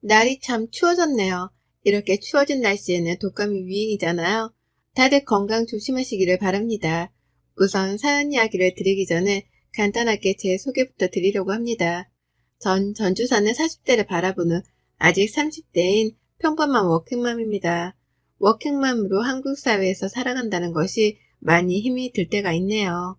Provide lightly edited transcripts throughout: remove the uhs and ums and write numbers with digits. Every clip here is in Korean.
날이 참 추워졌네요. 이렇게 추워진 날씨에는 독감이 유행이잖아요. 다들 건강 조심하시기를 바랍니다. 우선 사연 이야기를 드리기 전에 간단하게 제 소개부터 드리려고 합니다. 전 전주 사는 40대를 바라보는 아직 30대인 평범한 워킹맘입니다. 워킹맘으로 한국 사회에서 살아간다는 것이 많이 힘이 들 때가 있네요.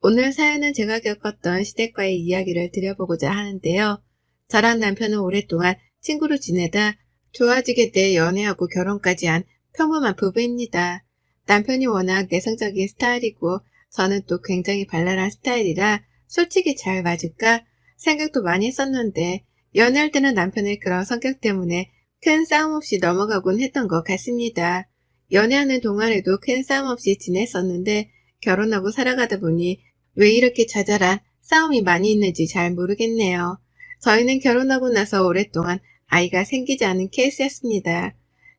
오늘 사연은 제가 겪었던 시댁과의 이야기를 드려보고자 하는데요. 저랑 남편은 오랫동안 친구로 지내다 좋아지게 돼 연애하고 결혼까지 한 평범한 부부입니다. 남편이 워낙 내성적인 스타일이고 저는 또 굉장히 발랄한 스타일이라 솔직히 잘 맞을까 생각도 많이 했었는데 연애할 때는 남편의 그런 성격 때문에 큰 싸움 없이 넘어가곤 했던 것 같습니다. 연애하는 동안에도 큰 싸움 없이 지냈었는데 결혼하고 살아가다 보니 왜 이렇게 자잘한 싸움이 많이 있는지 잘 모르겠네요. 저희는 결혼하고 나서 오랫동안 아이가 생기지 않은 케이스였습니다.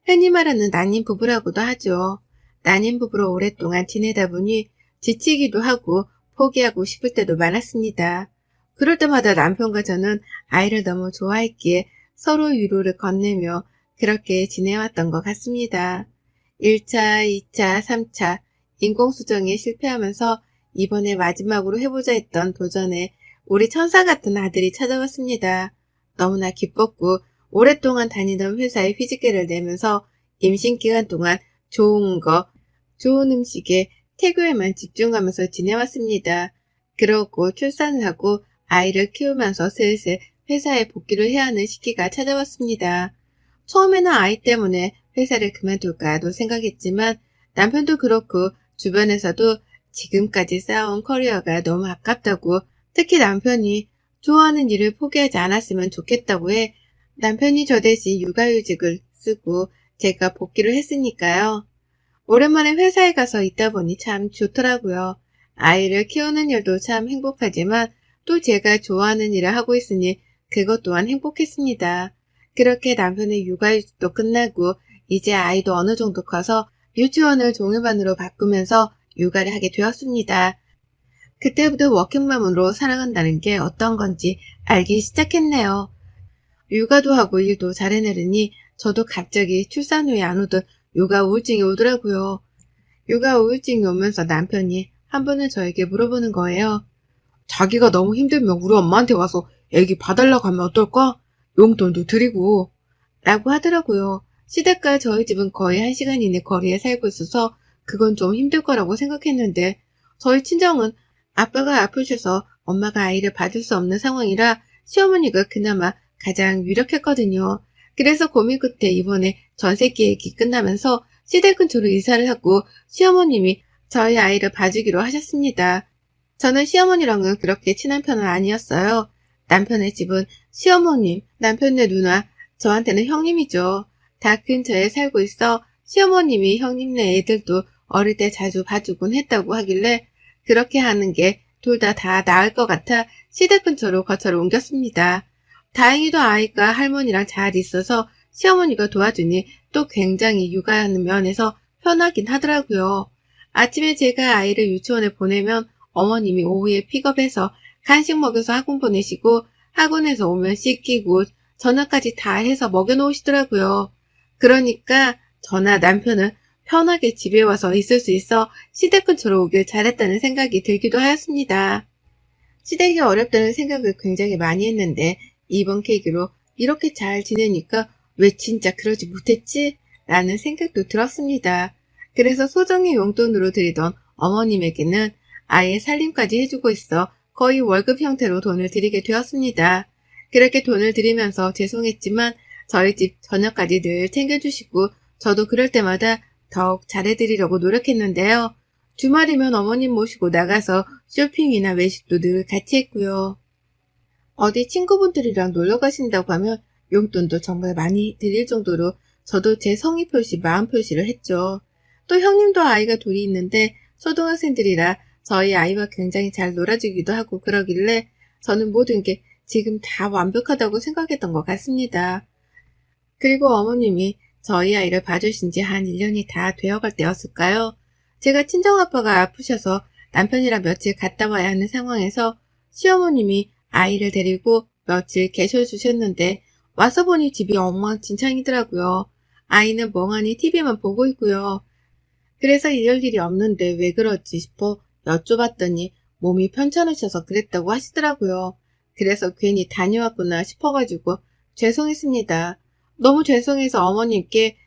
흔히 말하는 난임 부부라고도 하죠. 난임 부부로 오랫동안 지내다 보니 지치기도 하고 포기하고 싶을 때도 많았습니다. 그럴 때마다 남편과 저는 아이를 너무 좋아했기에 서로 위로를 건네며 그렇게 지내왔던 것 같습니다. 1차, 2차, 3차 인공수정에 실패하면서 이번에 마지막으로 해보자 했던 도전에 우리 천사 같은 아들이 찾아왔습니다. 너무나 기뻤고 오랫동안 다니던 회사에 휴직계를 내면서 임신 기간 동안 좋은 거, 좋은 음식에 태교에만 집중하면서 지내왔습니다. 그러고 출산을 하고 아이를 키우면서 슬슬 회사에 복귀를 해야 하는 시기가 찾아왔습니다. 처음에는 아이 때문에 회사를 그만둘까도 생각했지만 남편도 그렇고 주변에서도 지금까지 쌓아온 커리어가 너무 아깝다고 특히 남편이 좋아하는 일을 포기하지 않았으면 좋겠다고 해 남편이 저 대신 육아휴직을 쓰고 제가 복귀를 했으니까요. 오랜만에 회사에 가서 있다 보니 참 좋더라고요. 아이를 키우는 일도 참 행복하지만 또 제가 좋아하는 일을 하고 있으니 그것 또한 행복했습니다. 그렇게 남편의 육아휴직도 끝나고 이제 아이도 어느 정도 커서 유치원을 종일반으로 바꾸면서 육아를 하게 되었습니다. 그때부터 워킹맘으로 살아간다는 게 어떤 건지 알기 시작했네요. 육아도 하고 일도 잘 해내려니 저도 갑자기 출산 후에 안 오던 육아 우울증이 오더라고요. 육아 우울증이 오면서 남편이 한 번은 저에게 물어보는 거예요. 자기가 너무 힘들면 우리 엄마한테 와서 애기 봐달라고 하면 어떨까? 용돈도 드리고 라고 하더라고요. 시댁과 저희 집은 거의 1시간 이내 거리에 살고 있어서 그건 좀 힘들 거라고 생각했는데 저희 친정은 아빠가 아프셔서 엄마가 아이를 봐줄 수 없는 상황이라 시어머니가 그나마 가장 유력했거든요. 그래서 고민 끝에 이번에 전세 계획이 끝나면서 시댁 근처로 이사를 하고 시어머님이 저희 아이를 봐주기로 하셨습니다. 저는 시어머니랑은 그렇게 친한 편은 아니었어요. 남편의 집은 시어머님, 남편의 누나, 저한테는 형님이죠. 다 근처에 살고 있어 시어머님이 형님네 애들도 어릴 때 자주 봐주곤 했다고 하길래 그렇게 하는 게 둘 다 나을 것 같아 시댁 근처로 거처를 옮겼습니다. 다행히도 아이가 할머니랑 잘 있어서 시어머니가 도와주니 또 굉장히 육아하는 면에서 편하긴 하더라고요. 아침에 제가 아이를 유치원에 보내면 어머님이 오후에 픽업해서 간식 먹여서 학원 보내시고 학원에서 오면 씻기고 저녁까지 다 해서 먹여놓으시더라고요. 그러니까 저나 남편은 편하게 집에 와서 있을 수 있어 시댁 근처로 오길 잘했다는 생각이 들기도 하였습니다. 시댁이 어렵다는 생각을 굉장히 많이 했는데 이번 계기로 이렇게 잘 지내니까 왜 진짜 그러지 못했지? 라는 생각도 들었습니다. 그래서 소정의 용돈으로 드리던 어머님에게는 아이의 살림까지 해주고 있어 거의 월급 형태로 돈을 드리게 되었습니다. 그렇게 돈을 드리면서 죄송했지만 저희 집 저녁까지 늘 챙겨주시고 저도 그럴 때마다 더욱 잘해드리려고 노력했는데요. 주말이면 어머님 모시고 나가서 쇼핑이나 외식도 늘 같이 했고요. 어디 친구분들이랑 놀러 가신다고 하면 용돈도 정말 많이 드릴 정도로 저도 제 성의 표시, 마음 표시를 했죠. 또 형님도 아이가 둘이 있는데 초등학생들이라 저희 아이와 굉장히 잘 놀아주기도 하고 그러길래 저는 모든 게 지금 다 완벽하다고 생각했던 것 같습니다. 그리고 어머님이 저희 아이를 봐주신 지 한 1년이 다 되어갈 때였을까요? 제가 친정아빠가 아프셔서 남편이랑 며칠 갔다 와야 하는 상황에서 시어머님이 아이를 데리고 며칠 계셔주셨는데 와서 보니 집이 엉망진창이더라고요. 아이는 멍하니 TV만 보고 있고요. 그래서 이럴 일이 없는데 왜 그러지 싶어 여쭤봤더니 몸이 편찮으셔서 그랬다고 하시더라고요. 그래서 괜히 다녀왔구나 싶어가지고 죄송했습니다. 너무 죄송해서 어머님께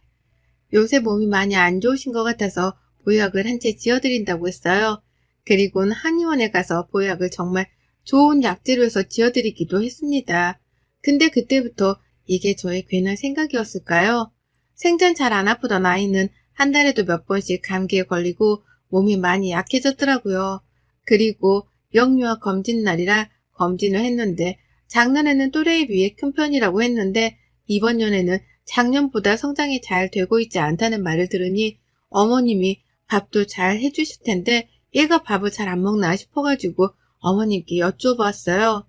요새 몸이 많이 안 좋으신 것 같아서 보약을 한 채 지어드린다고 했어요. 그리고는 한의원에 가서 보약을 정말 좋은 약재로해서 지어드리기도 했습니다. 근데 그때부터 이게 저의 괜한 생각이었을까요? 생전 잘 안 아프던 아이는 한 달에도 몇 번씩 감기에 걸리고 몸이 많이 약해졌더라고요. 그리고 영유아 검진 날이라 검진을 했는데 작년에는 또래에 비해 큰 편이라고 했는데 이번 년에는 작년보다 성장이 잘 되고 있지 않다는 말을 들으니 어머님이 밥도 잘 해주실 텐데 얘가 밥을 잘 안 먹나 싶어가지고 어머님께 여쭤봤어요.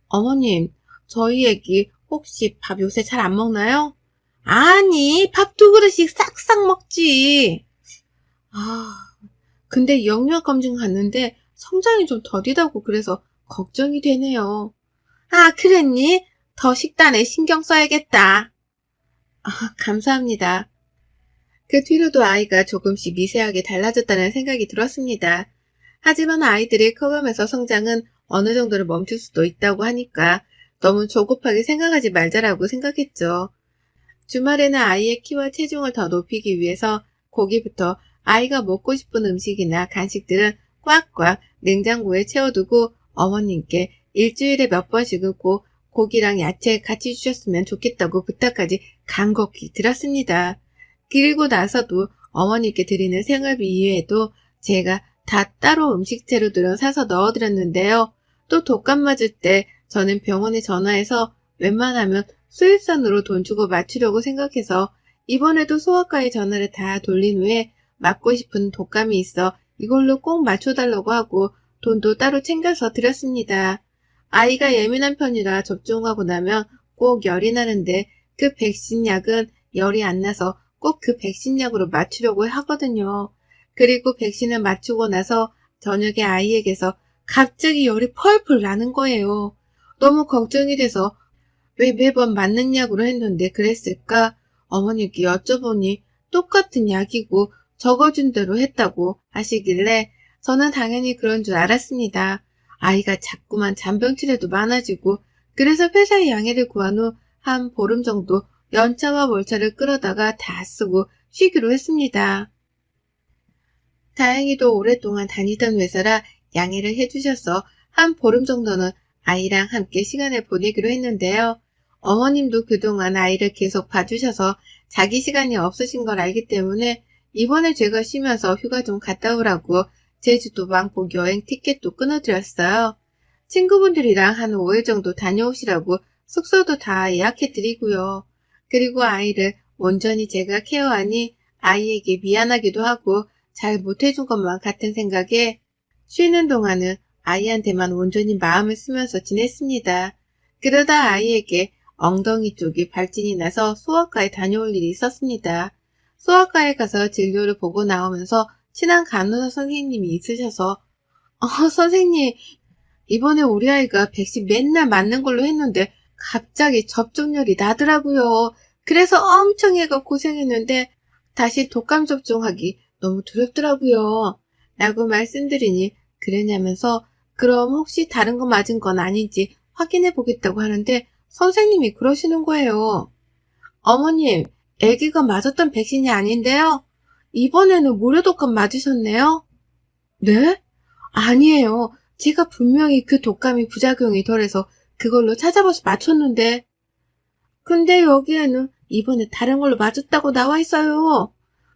어머님, 저희 애기 혹시 밥 요새 잘 안 먹나요? 아니, 밥 2그릇씩 싹싹 먹지. 근데 영유아 검진 갔는데 성장이 좀 더디다고 그래서 걱정이 되네요. 아, 그랬니? 더 식단에 신경 써야겠다. 감사합니다. 그 뒤로도 아이가 조금씩 미세하게 달라졌다는 생각이 들었습니다. 하지만 아이들이 커가면서 성장은 어느 정도로 멈출 수도 있다고 하니까 너무 조급하게 생각하지 말자라고 생각했죠. 주말에는 아이의 키와 체중을 더 높이기 위해서 고기부터 아이가 먹고 싶은 음식이나 간식들은 꽉꽉 냉장고에 채워두고 어머님께 일주일에 몇 번씩은 꼭 고기랑 야채 같이 주셨으면 좋겠다고 부탁까지 간곡히 드렸습니다. 그리고 나서도 어머니께 드리는 생활비 이외에도 제가 다 따로 음식 재료들은 사서 넣어드렸는데요. 또 독감 맞을 때 저는 병원에 전화해서 웬만하면 수일선으로 돈 주고 맞추려고 생각해서 이번에도 소아과에 전화를 다 돌린 후에 맞고 싶은 독감이 있어 이걸로 꼭 맞춰달라고 하고 돈도 따로 챙겨서 드렸습니다. 아이가 예민한 편이라 접종하고 나면 꼭 열이 나는데 그 백신 약은 열이 안 나서 꼭 그 백신 약으로 맞추려고 하거든요. 그리고 백신을 맞추고 나서 저녁에 아이에게서 갑자기 열이 펄펄 나는 거예요. 너무 걱정이 돼서 왜 매번 맞는 약으로 했는데 그랬을까? 어머니께 여쭤보니 똑같은 약이고 적어준 대로 했다고 하시길래 저는 당연히 그런 줄 알았습니다. 아이가 자꾸만 잔병치레도 많아지고 그래서 회사에 양해를 구한 후 한 보름 정도 연차와 월차를 끌어다가 다 쓰고 쉬기로 했습니다. 다행히도 오랫동안 다니던 회사라 양해를 해주셔서 한 보름 정도는 아이랑 함께 시간을 보내기로 했는데요. 어머님도 그동안 아이를 계속 봐주셔서 자기 시간이 없으신 걸 알기 때문에 이번에 제가 쉬면서 휴가 좀 갔다 오라고 제주도 왕복 여행 티켓도 끊어드렸어요. 친구분들이랑 한 5일 정도 다녀오시라고 숙소도 다 예약해드리고요. 그리고 아이를 온전히 제가 케어하니 아이에게 미안하기도 하고 잘 못해준 것만 같은 생각에 쉬는 동안은 아이한테만 온전히 마음을 쓰면서 지냈습니다. 그러다 아이에게 엉덩이 쪽이 발진이 나서 소아과에 다녀올 일이 있었습니다. 소아과에 가서 진료를 보고 나오면서 친한 간호사 선생님이 있으셔서 선생님, 이번에 우리 아이가 백신 맨날 맞는 걸로 했는데 갑자기 접종열이 나더라고요. 그래서 엄청 애가 고생했는데 다시 독감 접종하기 너무 두렵더라고요. 라고 말씀드리니 그러냐면서 그럼 혹시 다른 거 맞은 건 아닌지 확인해 보겠다고 하는데 선생님이 그러시는 거예요. 어머님, 아기가 맞았던 백신이 아닌데요. 이번에는 무료독감 맞으셨네요. 네? 아니에요. 제가 분명히 그 독감이 부작용이 덜해서 그걸로 찾아봐서 맞췄는데. 근데 여기에는 이번에 다른 걸로 맞았다고 나와 있어요.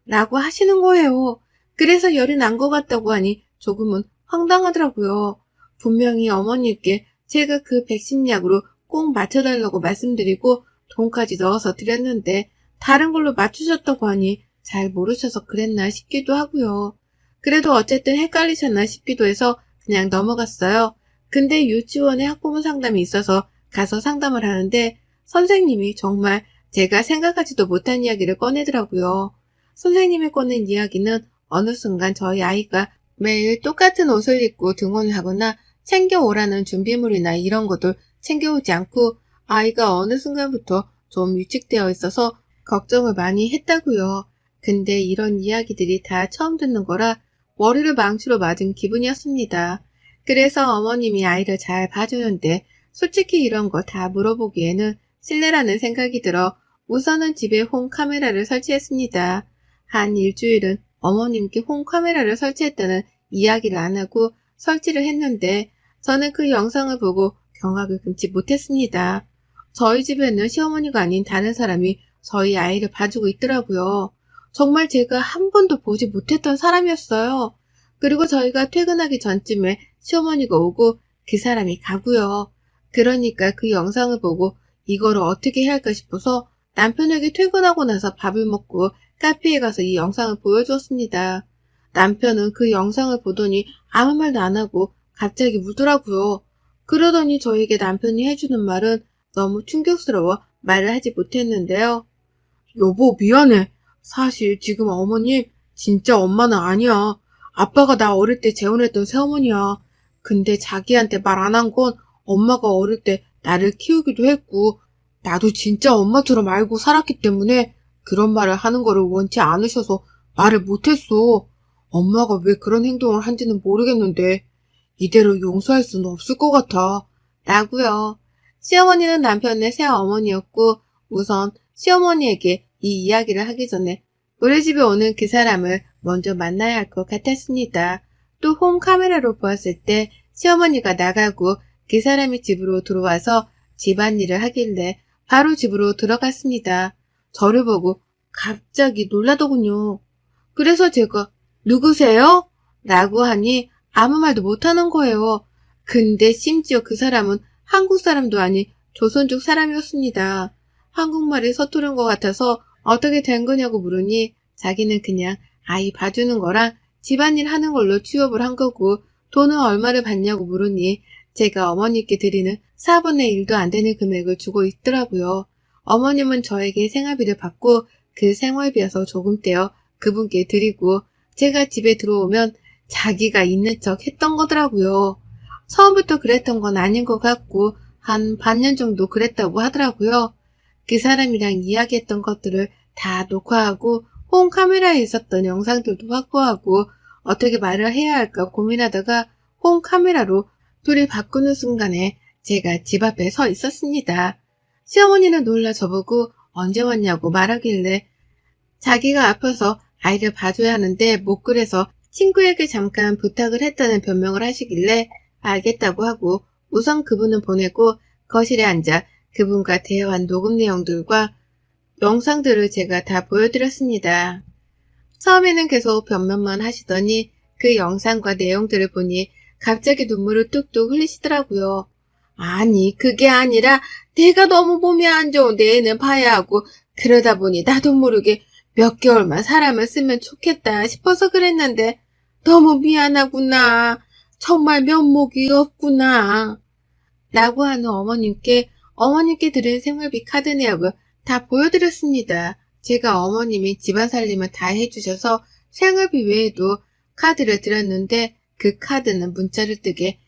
라고 하시는 거예요. 그래서 열이 난 것 같다고 하니 조금은 황당하더라고요. 분명히 어머니께 제가 그 백신 약으로 꼭 맞춰달라고 말씀드리고 돈까지 넣어서 드렸는데 다른 걸로 맞추셨다고 하니 잘 모르셔서 그랬나 싶기도 하고요. 그래도 어쨌든 헷갈리셨나 싶기도 해서 그냥 넘어갔어요. 근데 유치원에 학부모 상담이 있어서 가서 상담을 하는데 선생님이 정말 제가 생각하지도 못한 이야기를 꺼내더라고요. 선생님이 꺼낸 이야기는 어느 순간 저희 아이가 매일 똑같은 옷을 입고 등원을 하거나 챙겨오라는 준비물이나 이런 것들 챙겨오지 않고 아이가 어느 순간부터 좀 위축되어 있어서 걱정을 많이 했다고요. 근데 이런 이야기들이 다 처음 듣는 거라 머리를 망치로 맞은 기분이었습니다. 그래서 어머님이 아이를 잘 봐주는데 솔직히 이런 거 다 물어보기에는 실례라는 생각이 들어 우선은 집에 홈 카메라를 설치했습니다. 한 일주일은 어머님께 홈 카메라를 설치했다는 이야기를 안 하고 설치를 했는데 저는 그 영상을 보고 경악을 금치 못했습니다. 저희 집에는 시어머니가 아닌 다른 사람이 저희 아이를 봐주고 있더라고요. 정말 제가 한 번도 보지 못했던 사람이었어요. 그리고 저희가 퇴근하기 전쯤에 시어머니가 오고 그 사람이 가고요. 그러니까 그 영상을 보고 이거를 어떻게 해야 할까 싶어서 남편에게 퇴근하고 나서 밥을 먹고 카페에 가서 이 영상을 보여주었습니다. 남편은 그 영상을 보더니 아무 말도 안 하고 갑자기 울더라고요. 그러더니 저에게 남편이 해주는 말은 너무 충격스러워 말을 하지 못했는데요. 여보, 미안해. 사실 지금 어머님 진짜 엄마는 아니야. 아빠가 나 어릴 때 재혼했던 새어머니야. 근데 자기한테 말 안 한 건 엄마가 어릴 때 나를 키우기도 했고 나도 진짜 엄마처럼 알고 살았기 때문에 그런 말을 하는 거를 원치 않으셔서 말을 못했어. 엄마가 왜 그런 행동을 한지는 모르겠는데 이대로 용서할 수는 없을 것 같아. 라고요. 시어머니는 남편의 새어머니였고 우선 시어머니에게 이 이야기를 하기 전에 우리 집에 오는 그 사람을 먼저 만나야 할 것 같았습니다. 또 홈 카메라로 보았을 때 시어머니가 나가고 그 사람이 집으로 들어와서 집안일을 하길래 바로 집으로 들어갔습니다. 저를 보고 갑자기 놀라더군요. 그래서 제가 누구세요? 라고 하니 아무 말도 못하는 거예요. 근데 심지어 그 사람은 한국 사람도 아닌 조선족 사람이었습니다. 한국말이 서투른 것 같아서 어떻게 된 거냐고 물으니 자기는 그냥 아이 봐주는 거랑 집안일 하는 걸로 취업을 한 거고 돈은 얼마를 받냐고 물으니 제가 어머니께 드리는 4분의 1도 안 되는 금액을 주고 있더라고요. 어머님은 저에게 생활비를 받고 그 생활비에서 조금 떼어 그분께 드리고 제가 집에 들어오면 자기가 있는 척 했던 거더라고요. 처음부터 그랬던 건 아닌 것 같고 한 반년 정도 그랬다고 하더라고요. 그 사람이랑 이야기했던 것들을 다 녹화하고 홈 카메라에 있었던 영상들도 확보하고 어떻게 말을 해야 할까 고민하다가 홈 카메라로 둘이 바꾸는 순간에 제가 집 앞에 서 있었습니다. 시어머니는 놀라 저보고 언제 왔냐고 말하길래 자기가 아파서 아이를 봐줘야 하는데 못 그래서 친구에게 잠깐 부탁을 했다는 변명을 하시길래 알겠다고 하고 우선 그분은 보내고 거실에 앉아 그분과 대화한 녹음 내용들과 영상들을 제가 다 보여드렸습니다. 처음에는 계속 변명만 하시더니 그 영상과 내용들을 보니 갑자기 눈물을 뚝뚝 흘리시더라고요. 아니 그게 아니라 내가 너무 몸이 안 좋은데 애는 봐야 하고 그러다 보니 나도 모르게 몇 개월만 사람을 쓰면 좋겠다 싶어서 그랬는데 너무 미안하구나. 정말 면목이 없구나. 라고 하는 어머님께 드린 생활비 카드 내역을 다 보여드렸습니다. 제가 어머님이 집안 살림을 다 해주셔서 생활비 외에도 카드를 드렸는데 그 카드는 문자를 뜨게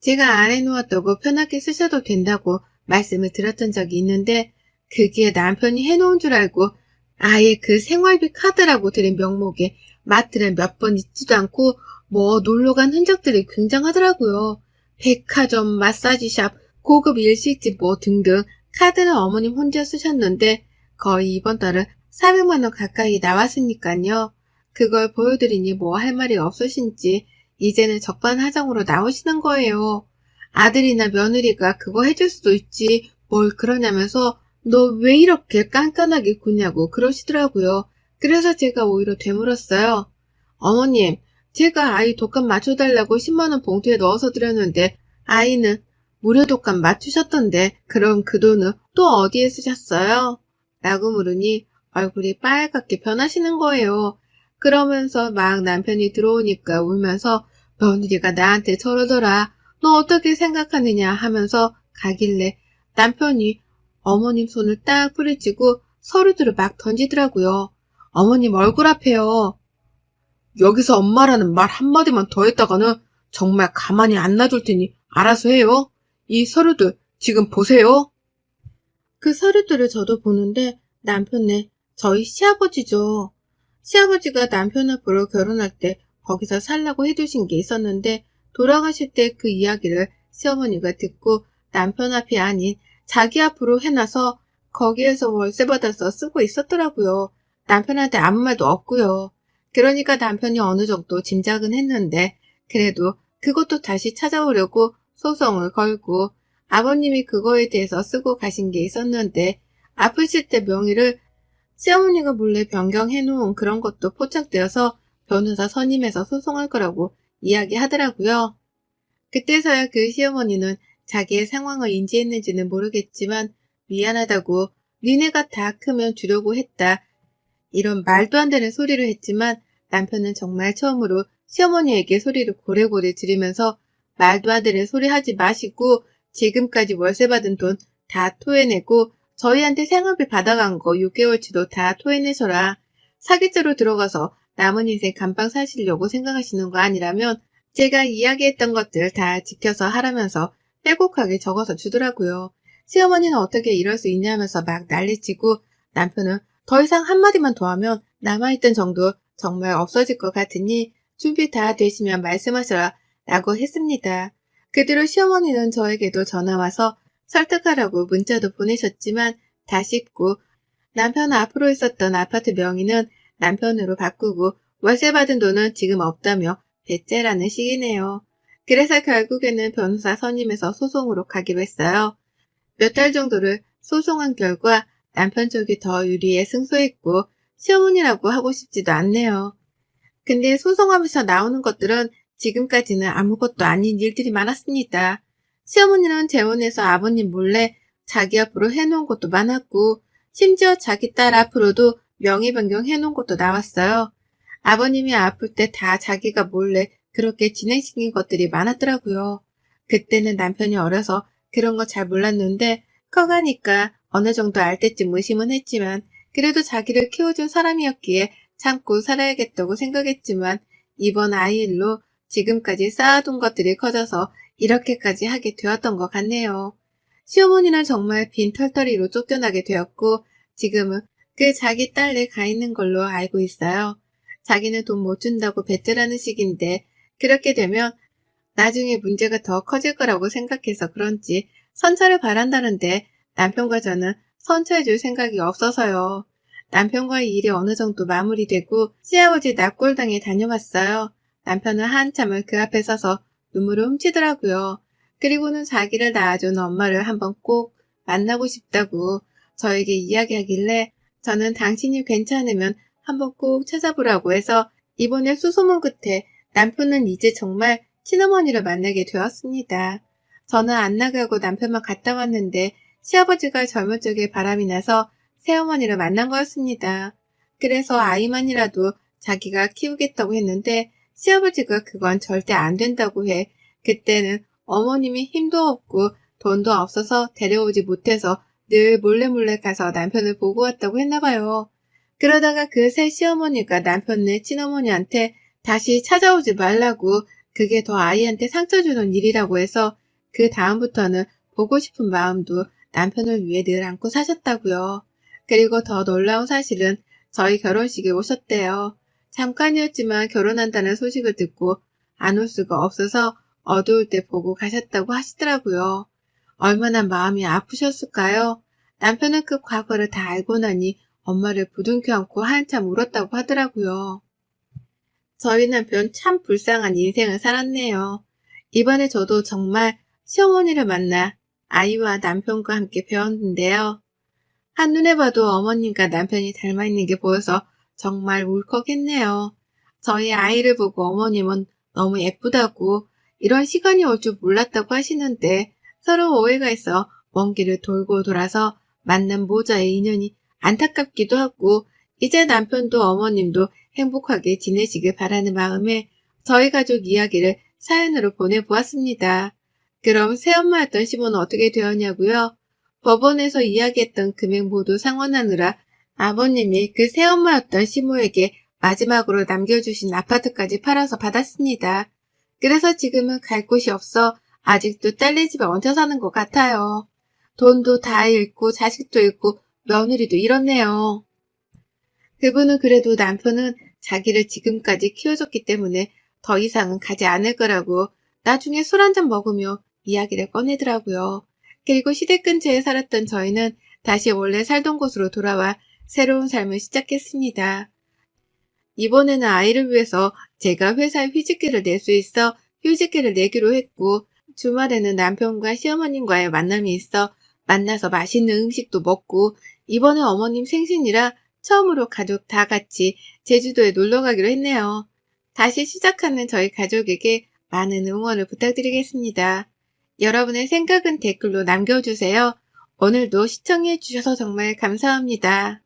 제가 안 해놓았다고 편하게 쓰셔도 된다고 말씀을 드렸던 적이 있는데 그게 남편이 해놓은 줄 알고 아예 그 생활비 카드라고 드린 명목에 마트를 몇 번 잊지도 않고 뭐 놀러간 흔적들이 굉장하더라고요. 백화점, 마사지샵, 고급 일식집 뭐 등등 카드는 어머님 혼자 쓰셨는데 거의 이번 달은 400만 원 가까이 나왔으니까요. 그걸 보여드리니 뭐 할 말이 없으신지 이제는 적반하장으로 나오시는 거예요. 아들이나 며느리가 그거 해줄 수도 있지 뭘 그러냐면서 너 왜 이렇게 깐깐하게 구냐고 그러시더라고요. 그래서 제가 오히려 되물었어요. 어머님, 제가 아이 독감 맞춰달라고 10만 원 봉투에 넣어서 드렸는데 아이는 무료 독감 맞추셨던데 그럼 그 돈은 또 어디에 쓰셨어요? 라고 물으니 얼굴이 빨갛게 변하시는 거예요. 그러면서 막 남편이 들어오니까 울면서 며느리가 나한테 저러더라. 너 어떻게 생각하느냐 하면서 가길래 남편이 어머님 손을 딱 뿌리치고 서류들을 막 던지더라고요. 어머님 얼굴 앞에요. 여기서 엄마라는 말 한마디만 더 했다가는 정말 가만히 안 놔둘 테니 알아서 해요. 이 서류들 지금 보세요. 그 서류들을 저도 보는데 남편네 저희 시아버지죠. 시아버지가 남편 앞으로 결혼할 때 거기서 살라고 해두신 게 있었는데 돌아가실 때 그 이야기를 시어머니가 듣고 남편 앞이 아닌 자기 앞으로 해놔서 거기에서 월세 받아서 쓰고 있었더라고요. 남편한테 아무 말도 없고요. 그러니까 남편이 어느 정도 짐작은 했는데 그래도 그것도 다시 찾아오려고 소송을 걸고 아버님이 그거에 대해서 쓰고 가신 게 있었는데 아프실 때 명의를 시어머니가 몰래 변경해 놓은 그런 것도 포착되어서 변호사 선임해서 소송할 거라고 이야기하더라고요. 그때서야 그 시어머니는 자기의 상황을 인지했는지는 모르겠지만 미안하다고 니네가 다 크면 주려고 했다. 이런 말도 안 되는 소리를 했지만 남편은 정말 처음으로 시어머니에게 소리를 고래고래 지르면서 말도 안 되는 소리 하지 마시고 지금까지 월세 받은 돈 다 토해내고 저희한테 생활비 받아간 거 6개월치도 다 토해내셔라. 사기죄로 들어가서 남은 인생 감방 사시려고 생각하시는 거 아니라면 제가 이야기했던 것들 다 지켜서 하라면서 빼곡하게 적어서 주더라고요. 시어머니는 어떻게 이럴 수 있냐면서 막 난리치고 남편은 더 이상 한마디만 더 하면 남아있던 정도 정말 없어질 것 같으니 준비 다 되시면 말씀하셔라 라고 했습니다. 그 뒤로 시어머니는 저에게도 전화와서 설득하라고 문자도 보내셨지만 다 씹고 남편 앞으로 있었던 아파트 명의는 남편으로 바꾸고 월세 받은 돈은 지금 없다며 배째라는 식이네요. 그래서 결국에는 변호사 선임해서 소송으로 가기로 했어요. 몇 달 정도를 소송한 결과 남편 쪽이 더 유리해 승소했고 시어머니라고 하고 싶지도 않네요. 근데 소송하면서 나오는 것들은 지금까지는 아무것도 아닌 일들이 많았습니다. 시어머니는 재혼해서 아버님 몰래 자기 앞으로 해놓은 것도 많았고 심지어 자기 딸 앞으로도 명의 변경 해놓은 것도 나왔어요. 아버님이 아플 때 다 자기가 몰래 그렇게 진행시킨 것들이 많았더라고요. 그때는 남편이 어려서 그런 거 잘 몰랐는데 커가니까 어느 정도 알 때쯤 의심은 했지만 그래도 자기를 키워준 사람이었기에 참고 살아야겠다고 생각했지만 이번 아이 일로 지금까지 쌓아둔 것들이 커져서 이렇게까지 하게 되었던 것 같네요. 시어머니는 정말 빈 털터리로 쫓겨나게 되었고 지금은 그 자기 딸네 가 있는 걸로 알고 있어요. 자기는 돈 못 준다고 뱉으라는 식인데 그렇게 되면 나중에 문제가 더 커질 거라고 생각해서 그런지 선처를 바란다는데 남편과 저는 선처해줄 생각이 없어서요. 남편과의 일이 어느 정도 마무리되고 시아버지 납골당에 다녀왔어요. 남편은 한참을 그 앞에 서서 눈물을 훔치더라고요. 그리고는 자기를 낳아준 엄마를 한번 꼭 만나고 싶다고 저에게 이야기하길래 저는 당신이 괜찮으면 한번 꼭 찾아보라고 해서 이번에 수소문 끝에 남편은 이제 정말 친어머니를 만나게 되었습니다. 저는 안 나가고 남편만 갔다 왔는데 시아버지가 젊은 적에 바람이 나서 새어머니를 만난 거였습니다. 그래서 아이만이라도 자기가 키우겠다고 했는데 시아버지가 그건 절대 안 된다고 해. 그때는 어머님이 힘도 없고 돈도 없어서 데려오지 못해서 늘 몰래 가서 남편을 보고 왔다고 했나봐요. 그러다가 그 새 시어머니가 남편네 친어머니한테 다시 찾아오지 말라고 그게 더 아이한테 상처 주는 일이라고 해서 그 다음부터는 보고 싶은 마음도 남편을 위해 늘 안고 사셨다고요. 그리고 더 놀라운 사실은 저희 결혼식에 오셨대요. 잠깐이었지만 결혼한다는 소식을 듣고 안 올 수가 없어서 어두울 때 보고 가셨다고 하시더라고요. 얼마나 마음이 아프셨을까요? 남편은 그 과거를 다 알고 나니 엄마를 부둥켜 안고 한참 울었다고 하더라고요. 저희 남편 참 불쌍한 인생을 살았네요. 이번에 저도 정말 시어머니를 만나 아이와 남편과 함께 배웠는데요. 한눈에 봐도 어머님과 남편이 닮아있는 게 보여서 정말 울컥했네요. 저희 아이를 보고 어머님은 너무 예쁘다고 이런 시간이 올 줄 몰랐다고 하시는데 서로 오해가 있어 먼 길을 돌고 돌아서 만난 모자의 인연이 안타깝기도 하고 이제 남편도 어머님도 행복하게 지내시길 바라는 마음에 저희 가족 이야기를 사연으로 보내보았습니다. 그럼 새엄마였던 시모는 어떻게 되었냐고요? 법원에서 이야기했던 금액 모두 상환하느라 아버님이 그 새엄마였던 시모에게 마지막으로 남겨주신 아파트까지 팔아서 받았습니다. 그래서 지금은 갈 곳이 없어 아직도 딸네 집에 얹혀 사는 것 같아요. 돈도 다 잃고 자식도 잃고 며느리도 잃었네요. 그분은 그래도 남편은 자기를 지금까지 키워줬기 때문에 더 이상은 가지 않을 거라고 나중에 술 한잔 먹으며 이야기를 꺼내더라고요. 그리고 시댁 근처에 살았던 저희는 다시 원래 살던 곳으로 돌아와 새로운 삶을 시작했습니다. 이번에는 아이를 위해서 제가 회사에 휴직계를 낼 수 있어 휴직계를 내기로 했고, 주말에는 남편과 시어머님과의 만남이 있어 만나서 맛있는 음식도 먹고, 이번에 어머님 생신이라 처음으로 가족 다 같이 제주도에 놀러 가기로 했네요. 다시 시작하는 저희 가족에게 많은 응원을 부탁드리겠습니다. 여러분의 생각은 댓글로 남겨주세요. 오늘도 시청해주셔서 정말 감사합니다.